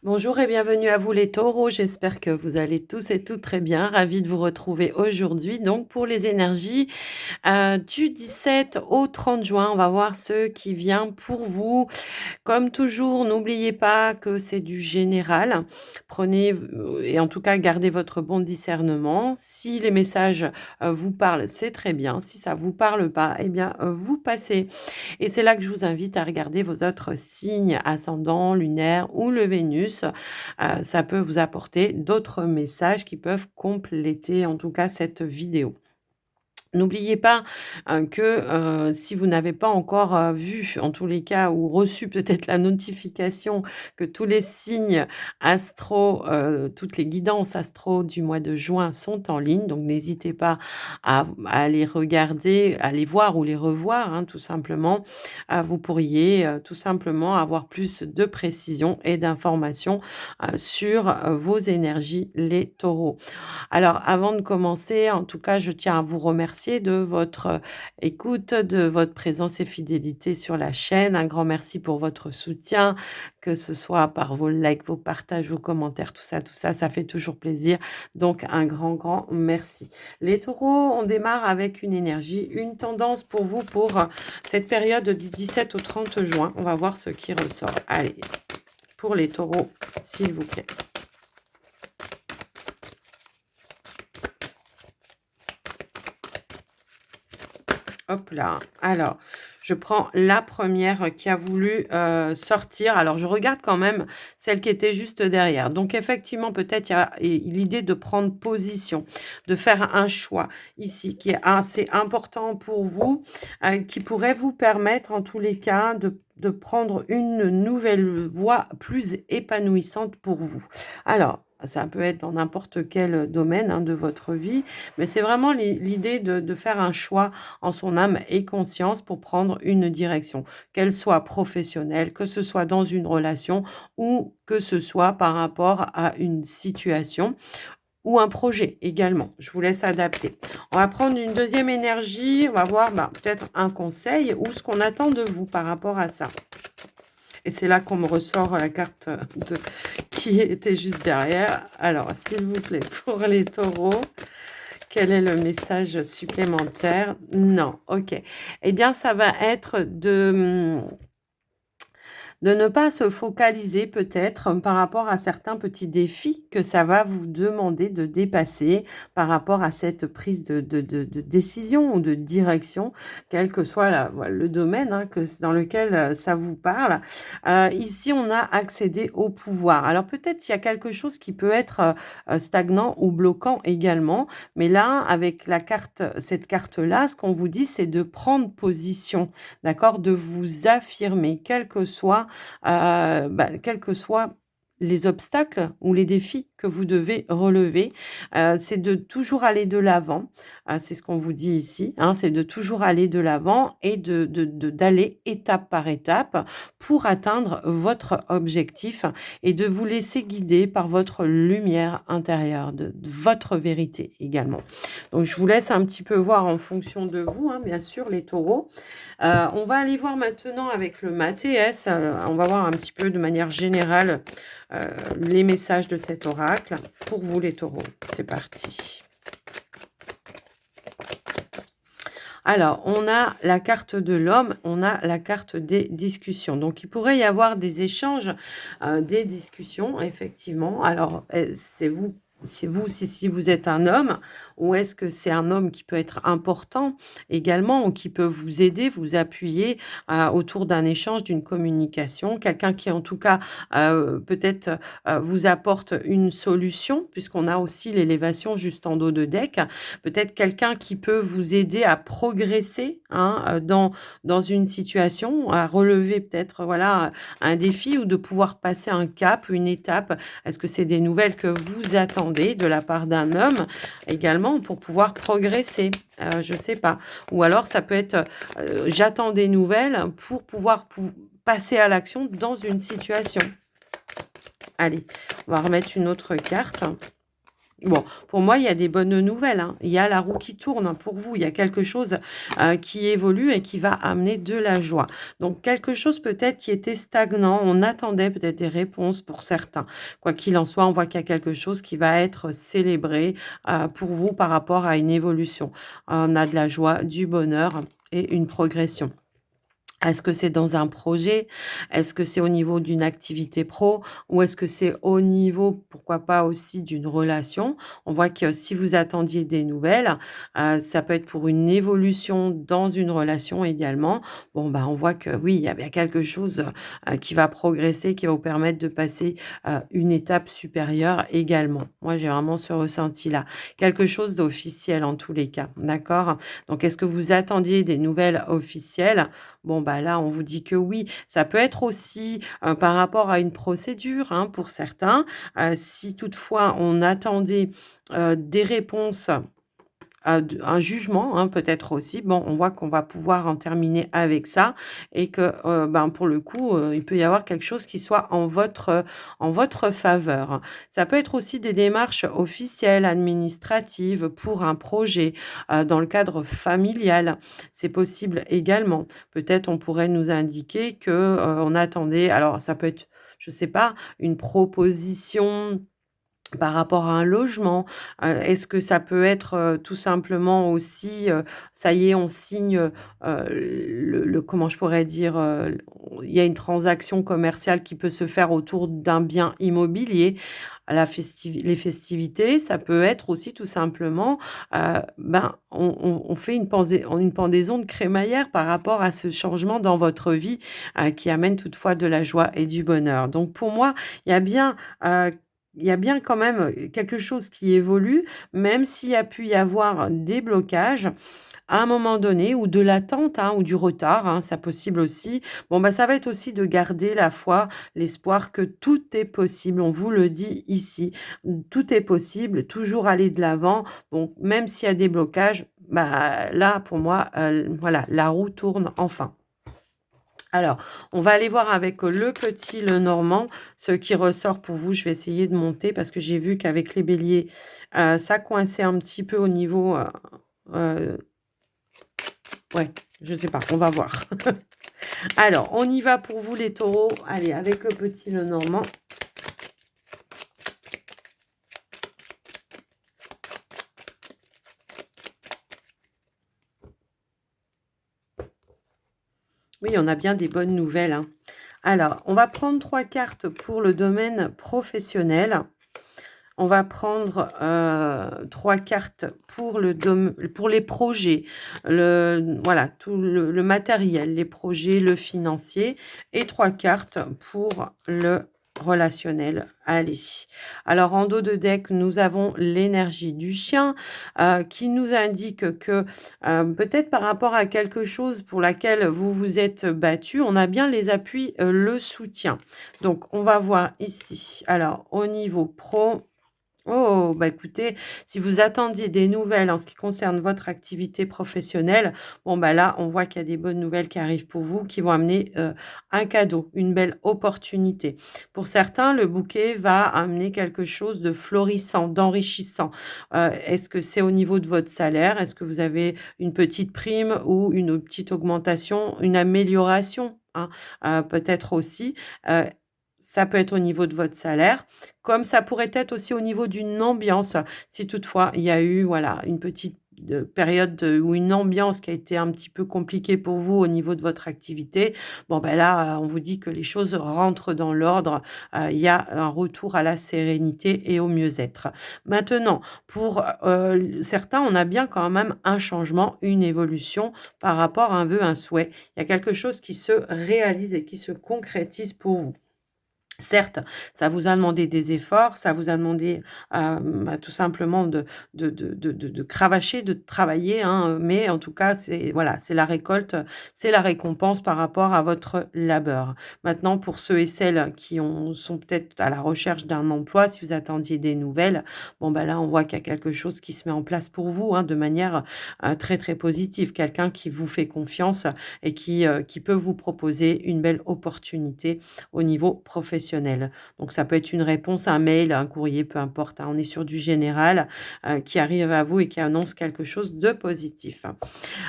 Bonjour et bienvenue à vous les taureaux, j'espère que vous allez tous et toutes très bien. Ravie de vous retrouver aujourd'hui donc pour les énergies du 17 au 30 juin. On va voir ce qui vient pour vous. Comme toujours, n'oubliez pas que c'est du général. Prenez et en tout cas gardez votre bon discernement. Si les messages, vous parlent, c'est très bien. Si ça vous parle pas, eh bien, vous passez. Et c'est là que je vous invite à regarder vos autres signes ascendant, lunaire ou le Vénus. Ça peut vous apporter d'autres messages qui peuvent compléter en tout cas cette vidéo. N'oubliez pas, si vous n'avez pas encore, vu en tous les cas ou reçu peut-être la notification que tous les signes astro, toutes les guidances astro du mois de juin sont en ligne, donc n'hésitez pas à les regarder, à les voir ou les revoir, hein, tout simplement. Vous pourriez, tout simplement avoir plus de précision et d'informations, sur, vos énergies les taureaux. Alors, avant de commencer, en tout cas, je tiens à vous remercier de votre écoute, de votre présence et fidélité sur la chaîne. Un grand merci pour votre soutien, que ce soit par vos likes, vos partages, vos commentaires, tout ça, ça fait toujours plaisir. Donc, un grand, grand merci. Les taureaux, on démarre avec une énergie, une tendance pour vous pour cette période du 17 au 30 juin. On va voir ce qui ressort. Allez, pour les taureaux, s'il vous plaît. Hop là. Alors, je prends la première qui a voulu, sortir. Alors, je regarde quand même celle qui était juste derrière. Donc effectivement, peut-être il y a l'idée de prendre position, de faire un choix ici qui est assez important pour vous, qui pourrait vous permettre en tous les cas de prendre une nouvelle voie plus épanouissante pour vous. Alors, ça peut être dans n'importe quel domaine, hein, de votre vie, mais c'est vraiment l'idée de faire un choix en son âme et conscience pour prendre une direction, qu'elle soit professionnelle, que ce soit dans une relation ou que ce soit par rapport à une situation ou un projet également. Je vous laisse adapter. On va prendre une deuxième énergie, on va voir peut-être un conseil ou ce qu'on attend de vous par rapport à ça. Et c'est là qu'on me ressort la carte qui était juste derrière. Alors, s'il vous plaît, pour les taureaux, quel est le message supplémentaire? Non, OK. Eh bien, ça va être de ne pas se focaliser peut-être par rapport à certains petits défis que ça va vous demander de dépasser par rapport à cette prise de décision ou de direction, quel que soit le domaine, hein, dans lequel ça vous parle. Ici, on a accédé au pouvoir. Alors peut-être il y a quelque chose qui peut être stagnant ou bloquant également, mais là, avec cette carte-là, ce qu'on vous dit, c'est de prendre position, d'accord, de vous affirmer, quels que soient les obstacles ou les défis que vous devez relever, c'est de toujours aller de l'avant. C'est ce qu'on vous dit ici, hein, c'est de toujours aller de l'avant et d'aller étape par étape pour atteindre votre objectif et de vous laisser guider par votre lumière intérieure, de votre vérité également. Donc je vous laisse un petit peu voir en fonction de vous, hein, bien sûr, les taureaux. On va aller voir maintenant avec le Mathéès, on va voir un petit peu de manière générale les messages de cet oracle pour vous les taureaux. C'est parti. Alors, on a la carte de l'homme, on a la carte des discussions. Donc, il pourrait y avoir des échanges, des discussions, effectivement. Alors, si vous êtes un homme, ou est-ce que c'est un homme qui peut être important également, ou qui peut vous aider, vous appuyer autour d'un échange, d'une communication, quelqu'un qui en tout cas peut-être vous apporte une solution, puisqu'on a aussi l'élévation juste en dos de deck, peut-être quelqu'un qui peut vous aider à progresser, hein, dans une situation, à relever peut-être voilà un défi ou de pouvoir passer un cap, une étape. Est-ce que c'est des nouvelles que vous attendez de la part d'un homme également pour pouvoir progresser? Je ne sais pas. Ou alors ça peut être j'attends des nouvelles pour pouvoir passer à l'action dans une situation. Allez, on va remettre une autre carte. Bon, pour moi, il y a des bonnes nouvelles, hein. Il y a la roue qui tourne hein, pour vous. Il y a quelque chose, qui évolue et qui va amener de la joie. Donc quelque chose peut-être qui était stagnant. On attendait peut-être des réponses pour certains. Quoi qu'il en soit, on voit qu'il y a quelque chose qui va être célébré, pour vous par rapport à une évolution. On a de la joie, du bonheur et une progression. Est-ce que c'est dans un projet? Est-ce que c'est au niveau d'une activité pro? Ou est-ce que c'est au niveau, pourquoi pas aussi d'une relation? On voit que si vous attendiez des nouvelles, ça peut être pour une évolution dans une relation également. Bon, bah, on voit que oui, il y a bien quelque chose, qui va progresser, qui va vous permettre de passer, une étape supérieure également. Moi, j'ai vraiment ce ressenti-là. Quelque chose d'officiel en tous les cas, d'accord? Donc est-ce que vous attendiez des nouvelles officielles? Bon, bah, là, on vous dit que oui. Ça peut être aussi, par rapport à une procédure, hein, pour certains. Si toutefois on attendait, des réponses un jugement, hein, peut-être aussi. Bon, on voit qu'on va pouvoir en terminer avec ça et que, ben, pour le coup, il peut y avoir quelque chose qui soit en votre faveur. Ça peut être aussi des démarches officielles, administratives pour un projet, dans le cadre familial. C'est possible également. Peut-être on pourrait nous indiquer que, on attendait alors ça peut être, je sais pas, une proposition par rapport à un logement, est-ce que ça peut être, tout simplement aussi, ça y est, on signe, le comment je pourrais dire? Il y a une transaction commerciale qui peut se faire autour d'un bien immobilier. À la les festivités, ça peut être aussi tout simplement, ben, on fait une pendaison de crémaillère par rapport à ce changement dans votre vie, qui amène toutefois de la joie et du bonheur. Donc pour moi, il y a bien, il y a bien quand même, quelque chose qui évolue, même s'il y a pu y avoir des blocages à un moment donné ou de l'attente, hein, ou du retard, hein, ça possible aussi. Bon, bah, ça va être aussi de garder la foi, l'espoir que tout est possible. On vous le dit ici, tout est possible, toujours aller de l'avant. Bon, même s'il y a des blocages, bah, là pour moi, voilà, la roue tourne enfin. Alors, on va aller voir avec le petit Lenormand, ce qui ressort pour vous. Je vais essayer de monter parce que j'ai vu qu'avec les béliers, ça coinçait un petit peu au niveau, heu, ouais, je sais pas, on va voir. Alors, on y va pour vous les taureaux. Allez, avec le petit Lenormand. Oui, on a bien des bonnes nouvelles, hein. Alors, on va prendre 3 cartes pour le domaine professionnel. On va prendre, 3 cartes pour les projets, voilà, tout le matériel, les projets, le financier et 3 cartes pour le relationnel. Allez. Alors en dos de deck, nous avons l'énergie du chien, qui nous indique que, peut-être par rapport à quelque chose pour laquelle vous vous êtes battu, on a bien les appuis, le soutien. Donc on va voir ici. Alors au niveau pro. Oh, bah, écoutez, si vous attendiez des nouvelles en ce qui concerne votre activité professionnelle, bon, bah, là, on voit qu'il y a des bonnes nouvelles qui arrivent pour vous, qui vont amener, un cadeau, une belle opportunité. Pour certains, le bouquet va amener quelque chose de florissant, d'enrichissant. Est-ce que c'est au niveau de votre salaire? Est-ce que vous avez une petite prime ou une petite augmentation, une amélioration, hein? Peut-être aussi, heu, ça peut être au niveau de votre salaire. Comme ça pourrait être aussi au niveau d'une ambiance, si toutefois il y a eu, voilà, une petite, période, ou une ambiance qui a été un petit peu compliquée pour vous au niveau de votre activité. Bon, ben, là, on vous dit que les choses rentrent dans l'ordre, il y a un retour à la sérénité et au mieux-être. Maintenant, pour, certains, on a bien quand même un changement, une évolution par rapport à un vœu, un souhait. Il y a quelque chose qui se réalise et qui se concrétise pour vous. Certes, ça vous a demandé des efforts, ça vous a demandé, bah, tout simplement de cravacher, de travailler, hein, mais en tout cas, c'est voilà, c'est la récolte, c'est la récompense par rapport à votre labeur. Maintenant pour ceux et celles qui sont peut-être à la recherche d'un emploi, si vous attendiez des nouvelles, bon, bah, là, on voit qu'il y a quelque chose qui se met en place pour vous, hein, de manière, très, très positive. Quelqu'un qui vous fait confiance et qui peut vous proposer une belle opportunité au niveau professionnel. professionnel. Donc ça peut être une réponse, un mail, un courrier, peu importe, hein. On est sur du général, qui arrive à vous et qui annonce quelque chose de positif.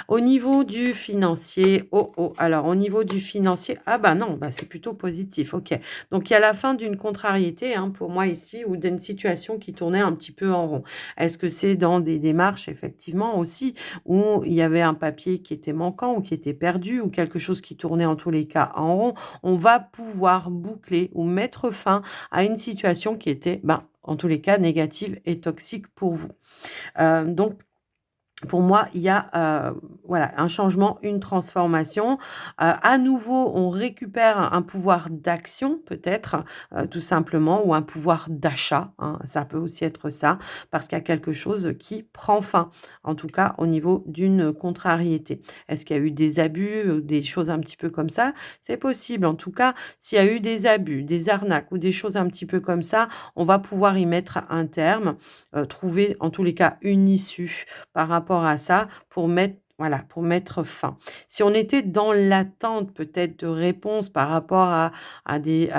Au niveau du financier, oh, oh, alors au niveau du financier, ah bah non, bah c'est plutôt positif, OK. Donc il y a la fin d'une contrariété, hein, pour moi ici, ou d'une situation qui tournait un petit peu en rond. Est-ce que c'est dans des démarches effectivement aussi, où il y avait un papier qui était manquant ou qui était perdu ou quelque chose qui tournait en tous les cas en rond? On va pouvoir boucler ou mettre fin à une situation qui était, ben, en tous les cas négative et toxique pour vous. Donc pour moi, il y a, voilà, un changement, une transformation. À nouveau, on récupère un pouvoir d'action peut-être, tout simplement, ou un pouvoir d'achat, hein, ça peut aussi être ça, parce qu'il y a quelque chose qui prend fin, en tout cas au niveau d'une contrariété. Est-ce qu'il y a eu des abus ou des choses un petit peu comme ça? C'est possible. En tout cas, s'il y a eu des abus, des arnaques ou des choses un petit peu comme ça, on va pouvoir y mettre un terme, trouver en tous les cas une issue par rapport à ça pour mettre, voilà, pour mettre fin. Si on était dans l'attente peut-être de réponses par rapport à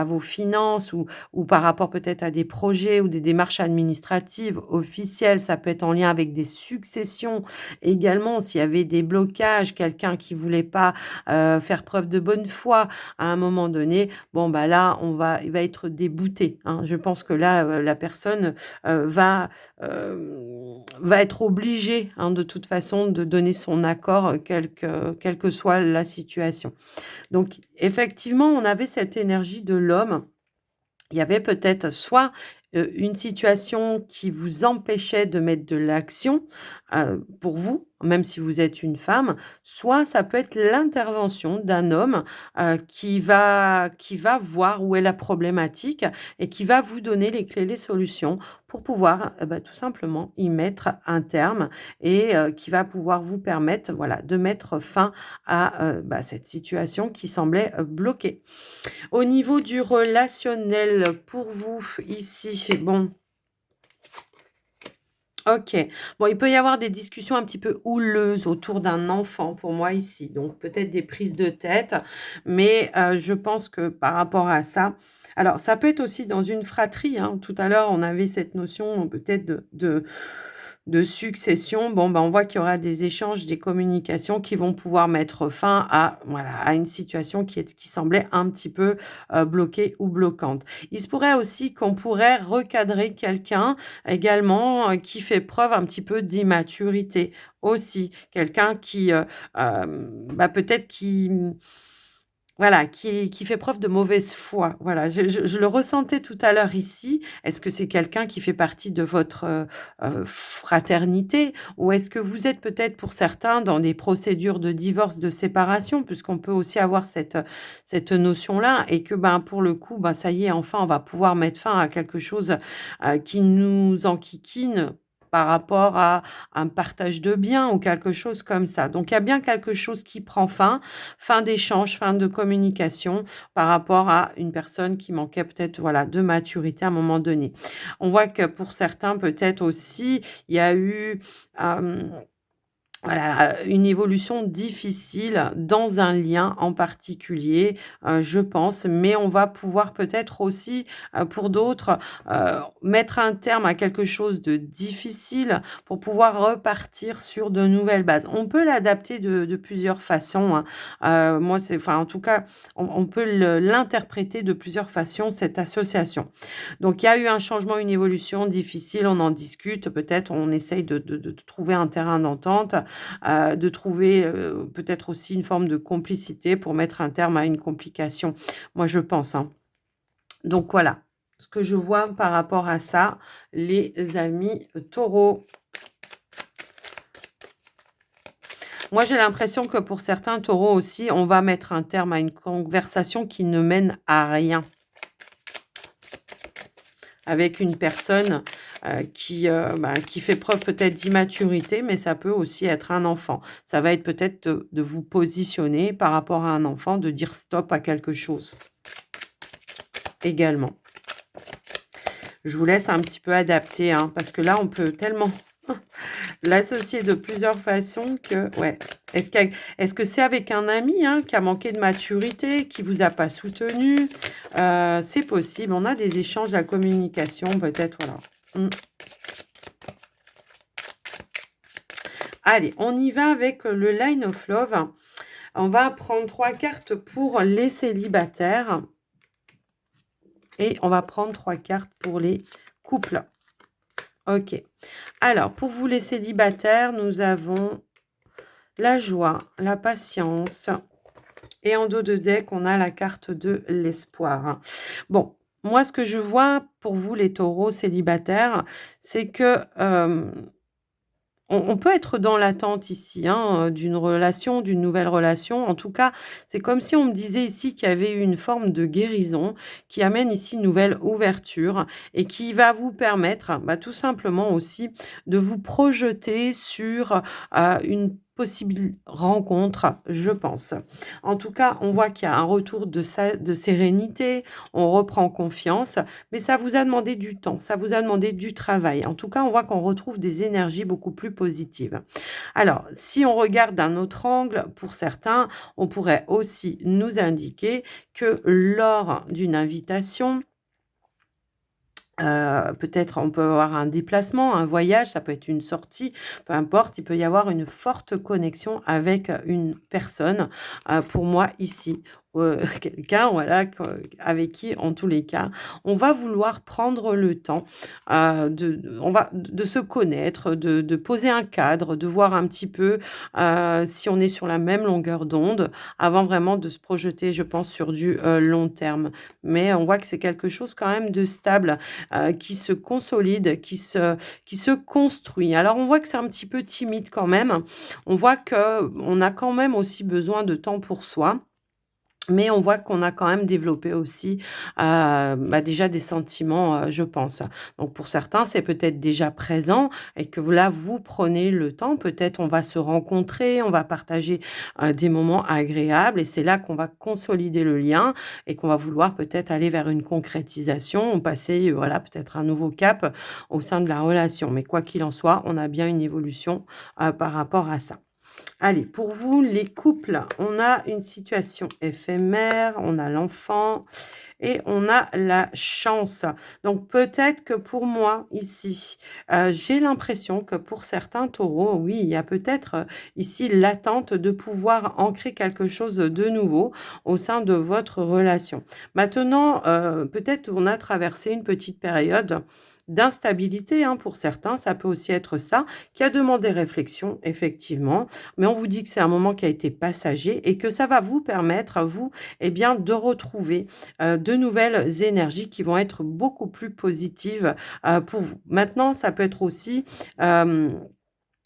vos finances ou par rapport peut-être à des projets ou des démarches administratives officielles, ça peut être en lien avec des successions également. S'il y avait des blocages, quelqu'un qui voulait pas, faire preuve de bonne foi à un moment donné, bon, bah, là, il va être débouté, hein. Je pense que là, la personne, va être obligé, hein, de toute façon, de donner son accord, quelle que soit la situation. Donc effectivement, on avait cette énergie de l'homme. Il y avait peut-être soit, une situation qui vous empêchait de mettre de l'action, pour vous, même si vous êtes une femme, soit ça peut être l'intervention d'un homme, qui va voir où est la problématique et qui va vous donner les clés, les solutions pour pouvoir, bah, tout simplement y mettre un terme et qui va pouvoir vous permettre, voilà, de mettre fin à, bah, cette situation qui semblait, bloquée. Au niveau du relationnel, pour vous, ici, bon, OK. Bon, il peut y avoir des discussions un petit peu houleuses autour d'un enfant pour moi ici, donc peut-être des prises de tête, mais je pense que par rapport à ça, alors ça peut être aussi dans une fratrie, hein. Tout à l'heure, on avait cette notion peut-être de succession. Bon, ben, on voit qu'il y aura des échanges, des communications qui vont pouvoir mettre fin à, voilà, à une situation qui semblait un petit peu, bloquée ou bloquante. Il se pourrait aussi qu'on pourrait recadrer quelqu'un également, qui fait preuve un petit peu d'immaturité aussi. Quelqu'un qui, bah, peut-être qui, voilà, qui fait preuve de mauvaise foi. Voilà, je le ressentais tout à l'heure ici. Est-ce que c'est quelqu'un qui fait partie de votre, fraternité? Ou est-ce que vous êtes peut-être pour certains dans des procédures de divorce, de séparation? Puisqu'on peut aussi avoir cette notion-là et que, ben, pour le coup, ben, ça y est, enfin, on va pouvoir mettre fin à quelque chose, qui nous enquiquine par rapport à un partage de biens ou quelque chose comme ça. Donc il y a bien quelque chose qui prend fin. Fin d'échange, fin de communication par rapport à une personne qui manquait peut-être, voilà, de maturité à un moment donné. On voit que pour certains, peut-être aussi, il y a eu, hem voilà, une évolution difficile dans un lien en particulier, je pense, mais on va pouvoir peut-être aussi, pour d'autres, mettre un terme à quelque chose de difficile pour pouvoir repartir sur de nouvelles bases. On peut l'adapter de plusieurs façons, hein. Moi, c'est, enfin, en tout cas, on peut l'interpréter de plusieurs façons, cette association. Donc il y a eu un changement, une évolution difficile, on en discute, peut-être on essaye de trouver un terrain d'entente, de trouver, peut-être aussi une forme de complicité pour mettre un terme à une complication. Moi, je pense, hein. Donc voilà, ce que je vois par rapport à ça, les amis taureaux. Moi, j'ai l'impression que pour certains taureaux aussi, on va mettre un terme à une conversation qui ne mène à rien. Avec une personne, qui, bah, qui fait preuve peut-être d'immaturité, mais ça peut aussi être un enfant. Ça va être peut-être de vous positionner par rapport à un enfant, de dire stop à quelque chose, également. Je vous laisse un petit peu adapter, hein, parce que là, on peut tellement L'associer de plusieurs façons que ouais. Est-ce que c'est avec un ami, hein, qui a manqué de maturité, qui vous a pas soutenu? C'est possible. On a des échanges, la communication peut-être, voilà. Mmh. Allez, on y va avec le Line of Love. On va prendre 3 cartes pour les célibataires et on va prendre 3 cartes pour les couples. OK. Alors, pour vous les célibataires, nous avons la joie, la patience et en dos de deck, on a la carte de l'espoir. Bon, moi, ce que je vois pour vous les taureaux célibataires, c'est que, on peut être dans l'attente ici, hein, d'une relation, d'une nouvelle relation. En tout cas, c'est comme si on me disait ici qu'il y avait une forme de guérison qui amène ici une nouvelle ouverture et qui va vous permettre, bah, tout simplement aussi de vous projeter sur, une possible rencontre, je pense. En tout cas, on voit qu'il y a un retour de sérénité, on reprend confiance, mais ça vous a demandé du temps, ça vous a demandé du travail. En tout cas, on voit qu'on retrouve des énergies beaucoup plus positives. Alors, si on regarde d'un autre angle, pour certains, on pourrait aussi nous indiquer que lors d'une invitation, peut-être on peut avoir un déplacement, un voyage, ça peut être une sortie, peu importe, il peut y avoir une forte connexion avec, une personne, pour moi ici, quelqu'un voilà avec qui en tous les cas, on va vouloir prendre le temps, de se connaître, de poser un cadre, de voir un petit peu, si on est sur la même longueur d'onde, avant vraiment de se projeter, je pense, sur du, long terme. Mais on voit que c'est quelque chose quand même de stable qui se consolide, qui se construit. Alors on voit que c'est un petit peu timide quand même. On voit que on a quand même aussi besoin de temps pour soi. Mais on voit qu'on a quand même développé aussi, bah, déjà des sentiments, je pense. Donc pour certains, c'est peut-être déjà présent et que vous là, vous prenez le temps. Peut-être on va se rencontrer, on va partager, des moments agréables et c'est là qu'on va consolider le lien et qu'on va vouloir peut-être aller vers une concrétisation, passer, voilà, peut-être un nouveau cap au sein de la relation. Mais quoi qu'il en soit, on a bien une évolution, par rapport à ça. Allez, pour vous, les couples, on a une situation éphémère, on a l'enfant et on a la chance. Donc peut-être que pour moi, ici, j'ai l'impression que pour certains taureaux, oui, il y a peut-être, ici l'attente de pouvoir ancrer quelque chose de nouveau au sein de votre relation. Maintenant, peut-être on a traversé une petite période d'instabilité, hein, pour certains, ça peut aussi être ça, qui a demandé réflexion, effectivement, mais on vous dit que c'est un moment qui a été passager et que ça va vous permettre, vous, eh bien, de retrouver, de nouvelles énergies qui vont être beaucoup plus positives, pour vous. Maintenant, ça peut être aussi, hem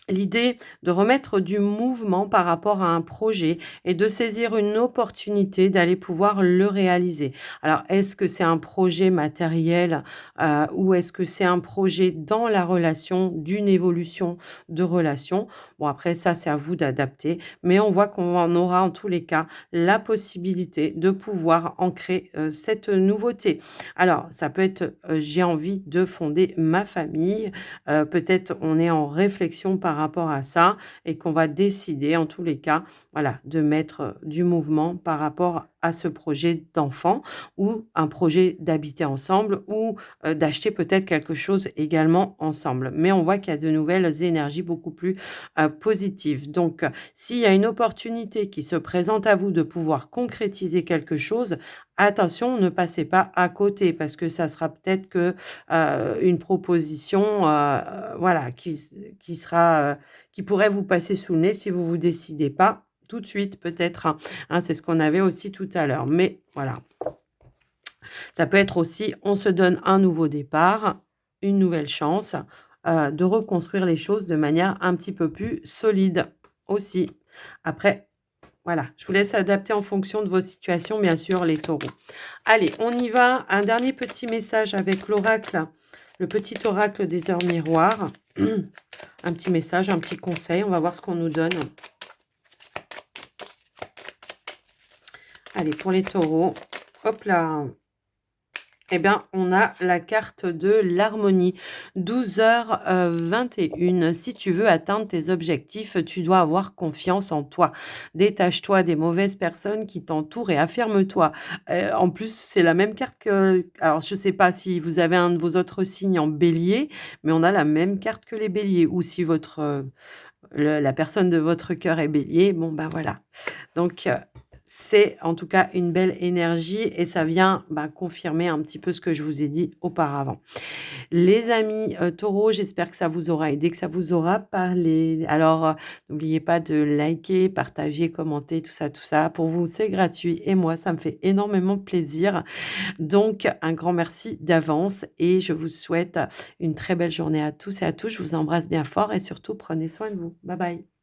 l'idée de remettre du mouvement par rapport à un projet et de saisir une opportunité d'aller pouvoir le réaliser. Alors, est-ce que c'est un projet matériel, ou est-ce que c'est un projet dans la relation, d'une évolution de relation? Bon, après ça, c'est à vous d'adapter, mais on voit qu'on en aura en tous les cas la possibilité de pouvoir ancrer, cette nouveauté. Alors, ça peut être, j'ai envie de fonder ma famille, peut-être on est en réflexion par rapport à ça et qu'on va décider en tous les cas, voilà, de mettre, du mouvement par rapport à ce projet d'enfant ou un projet d'habiter ensemble ou, d'acheter peut-être quelque chose également ensemble. Mais on voit qu'il y a de nouvelles énergies beaucoup plus, positives. Donc, s'il y a une opportunité qui se présente à vous de pouvoir concrétiser quelque chose, attention, ne passez pas à côté parce que ça sera peut-être que, une proposition, voilà, qui sera, qui pourrait vous passer sous le nez si vous vous décidez pas tout de suite peut-être, hein. C'est ce qu'on avait aussi tout à l'heure. Mais voilà, ça peut être aussi, on se donne un nouveau départ, une nouvelle chance, de reconstruire les choses de manière un petit peu plus solide aussi. Après, voilà, je vous laisse adapter en fonction de vos situations, bien sûr, les taureaux. Allez, on y va. Un dernier petit message avec l'oracle, le petit oracle des heures miroirs. Un petit message, un petit conseil. On va voir ce qu'on nous donne. Allez, pour les taureaux. Hop là. Eh bien, on a la carte de l'harmonie. 12h21. Si tu veux atteindre tes objectifs, tu dois avoir confiance en toi. Détache-toi des mauvaises personnes qui t'entourent et affirme-toi. En plus, c'est la même carte que alors je ne sais pas si vous avez un de vos autres signes en bélier, mais on a la même carte que les béliers ou si la personne de votre cœur est bélier, bon, ben, voilà. Donc, c'est en tout cas une belle énergie et ça vient, bah, confirmer un petit peu ce que je vous ai dit auparavant. Les amis, taureaux, j'espère que ça vous aura aidé, que ça vous aura parlé. Alors, n'oubliez pas de liker, partager, commenter, tout ça, tout ça. Pour vous, c'est gratuit et moi, ça me fait énormément plaisir. Donc un grand merci d'avance et je vous souhaite une très belle journée à tous et à toutes. Je vous embrasse bien fort et surtout prenez soin de vous. Bye bye.